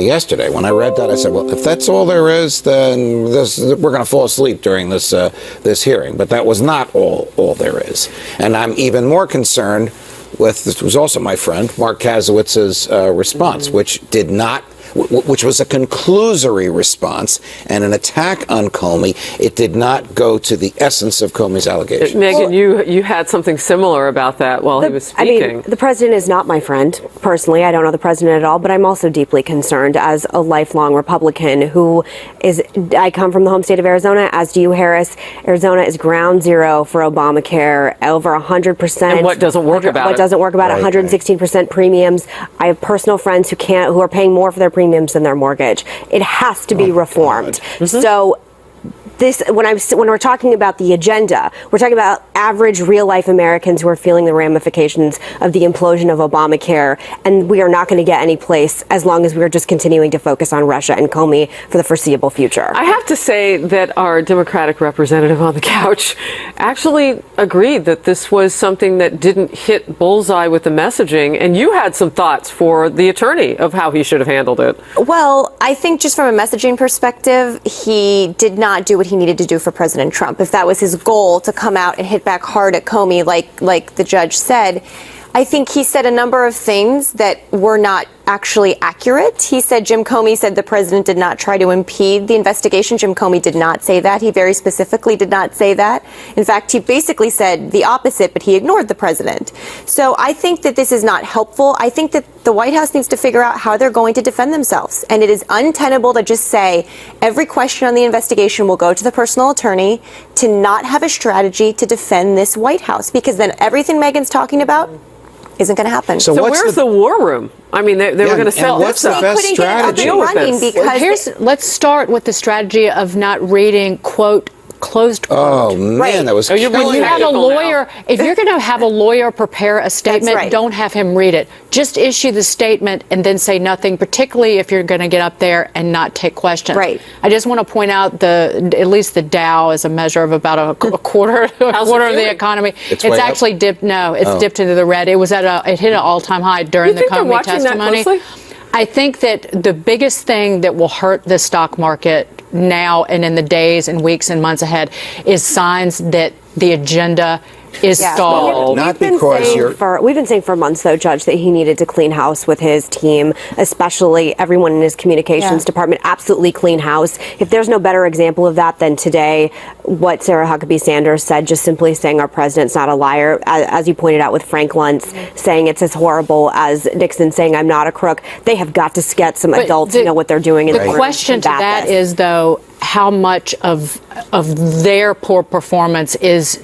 yesterday. When I read that, I said, well, if that's all there is, then we're going to fall asleep during this hearing. But that was not all there is. And I'm even more concerned with, this was also my friend, Mark Kasowitz's response, which was a conclusory response and an attack on Comey. It did not go to the essence of Comey's allegation. Megan, you had something similar about that while he was speaking. I mean, the president is not my friend, personally. I don't know the president at all, but I'm also deeply concerned as a lifelong Republican I come from the home state of Arizona, as do you, Harris. Arizona is ground zero for Obamacare, over 100%. And what doesn't work about it? What doesn't work about it, 116% premiums. I have personal friends who are paying more for their premiums than their mortgage. It has to be reformed. So when we're talking about the agenda, we're talking about average real life Americans who are feeling the ramifications of the implosion of Obamacare, and we are not going to get any place as long as we are just continuing to focus on Russia and Comey for the foreseeable future. I have to say that our Democratic representative on the couch actually agreed that this was something that didn't hit bullseye with the messaging, and you had some thoughts for the attorney of how he should have handled it. Well, I think just from a messaging perspective, he did not do what he needed to do for President Trump. If that was his goal, to come out and hit back hard at Comey, like the judge said, I think he said a number of things that were not actually accurate. He said Jim Comey said the president did not try to impede the investigation. Jim Comey did not say that. He very specifically did not say that. In fact, he basically said the opposite, but he ignored the president. So I think that this is not helpful. I think that the White House needs to figure out how they're going to defend themselves. And it is untenable to just say every question on the investigation will go to the personal attorney, to not have a strategy to defend this White House, because then everything Megan's talking about isn't going to happen. So where's the war room? I mean, they were going to sell. What's the best strategy? Let's start with the strategy of not reading, quote, closed quote. Oh, man, that was when you have a lawyer, if you're going to have a lawyer prepare a statement, don't have him read it. Just issue the statement and then say nothing, particularly if you're going to get up there and not take questions. Right. I just want to point out at least the Dow is a measure of about a quarter of the economy. It's actually dipped. No, it's dipped into the red. It was it hit an all-time high during the Comey testimony. I think that the biggest thing that will hurt the stock market now and in the days and weeks and months ahead is signs that the agenda is stalled. Not because we've been saying for months, though, Judge, that he needed to clean house with his team, especially everyone in his communications department. Absolutely clean house. If there's no better example of that than today, what Sarah Huckabee Sanders said, just simply saying our president's not a liar, as you pointed out with Frank Luntz saying it's as horrible as Nixon saying I'm not a crook. They have got to get some adults who know what they're doing. The question to that is, though, how much of their poor performance is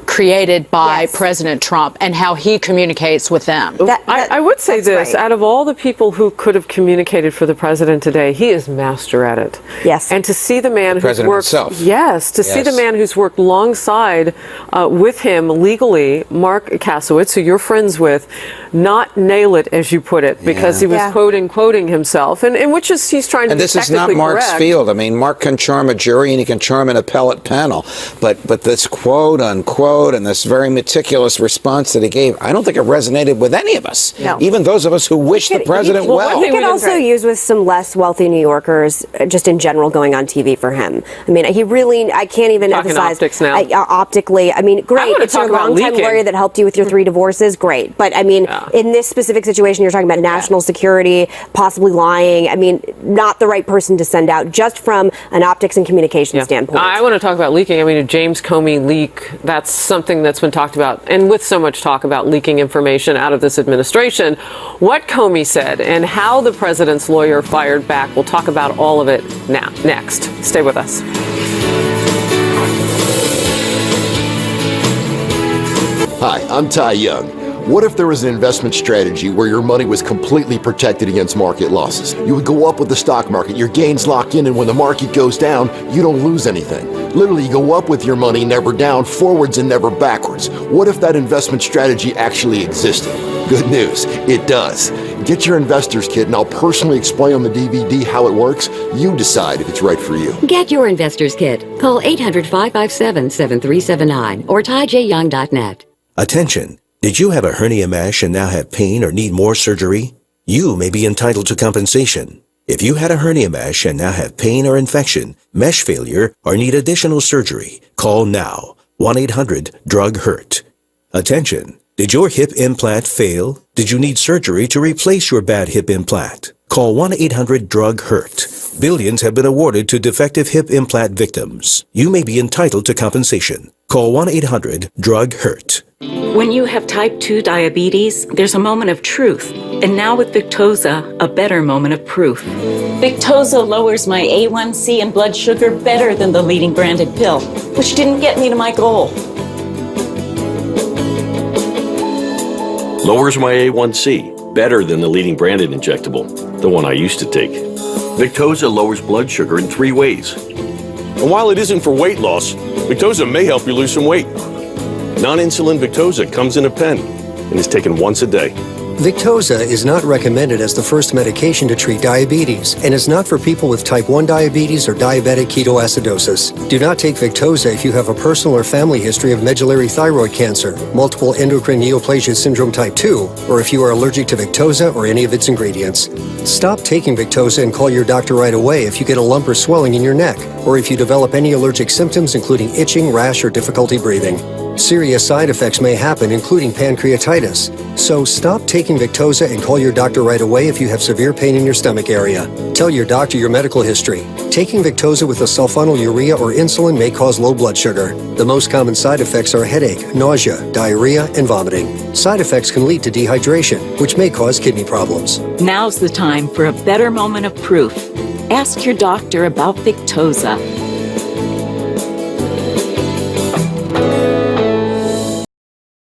created by President Trump and how he communicates with them. I would say this, out of all the people who could have communicated for the president today, he is master at it. Yes. And to see the man who's worked, see the man who's worked alongside with him legally, Mark Kasowitz, who you're friends with, not nail it, as you put it, because he was quoting himself, and which is he's trying to and be this is not Mark's field. I mean, Mark can charm a jury and he can charm an appellate panel, but this quote unquote and this very meticulous response that he gave, I don't think it resonated with any of us, even those of us who wish the president well. He could also use with some less wealthy New Yorkers, just in general, going on TV for him. I mean, he really, I can't even emphasize optics now. Optically. I mean, great. It's your longtime lawyer that helped you with your 3 divorces. Great. But I mean, in this specific situation, you're talking about national security, possibly lying. I mean, not the right person to send out, just from an optics and communication standpoint. I want to talk about leaking. I mean, a James Comey leak, that's something that's been talked about, and with so much talk about leaking information out of this administration, what Comey said and how the president's lawyer fired back. We'll talk about all of it next. Stay with us. Hi, I'm Ty Young. What if there was an investment strategy where your money was completely protected against market losses? You would go up with the stock market, your gains lock in, and when the market goes down, you don't lose anything. Literally, you go up with your money, never down, forwards and never backwards. What if that investment strategy actually existed? Good news, it does. Get your investor's kit and I'll personally explain on the DVD how it works. You decide if it's right for you. Get your investor's kit. Call 800-557-7379 or tyjyoung.net. Attention. Did you have a hernia mash and now have pain or need more surgery? You may be entitled to compensation. If you had a hernia mesh and now have pain or infection, mesh failure, or need additional surgery, call now. 1-800-DRUG-HURT. Attention! Did your hip implant fail? Did you need surgery to replace your bad hip implant? Call 1-800-DRUG-HURT. Billions have been awarded to defective hip implant victims. You may be entitled to compensation. Call 1-800-DRUG-HURT. When you have type 2 diabetes, there's a moment of truth. And now with Victoza, a better moment of proof. Victoza lowers my A1C and blood sugar better than the leading branded pill, which didn't get me to my goal. Lowers my A1C, better than the leading branded injectable, the one I used to take. Victoza lowers blood sugar in 3 ways. And while it isn't for weight loss, Victoza may help you lose some weight. Non-insulin Victoza comes in a pen and is taken once a day. Victoza is not recommended as the first medication to treat diabetes and is not for people with type 1 diabetes or diabetic ketoacidosis. Do not take Victoza if you have a personal or family history of medullary thyroid cancer, multiple endocrine neoplasia syndrome type 2, or if you are allergic to Victoza or any of its ingredients. Stop taking Victoza and call your doctor right away if you get a lump or swelling in your neck, or if you develop any allergic symptoms including itching, rash, or difficulty breathing. Serious side effects may happen, including pancreatitis. So stop taking Victoza and call your doctor right away if you have severe pain in your stomach area. Tell your doctor your medical history. Taking Victoza with a sulfonylurea or insulin may cause low blood sugar. The most common side effects are headache, nausea, diarrhea, and vomiting. Side effects can lead to dehydration, which may cause kidney problems. Now's the time for a better moment of proof. Ask your doctor about Victoza.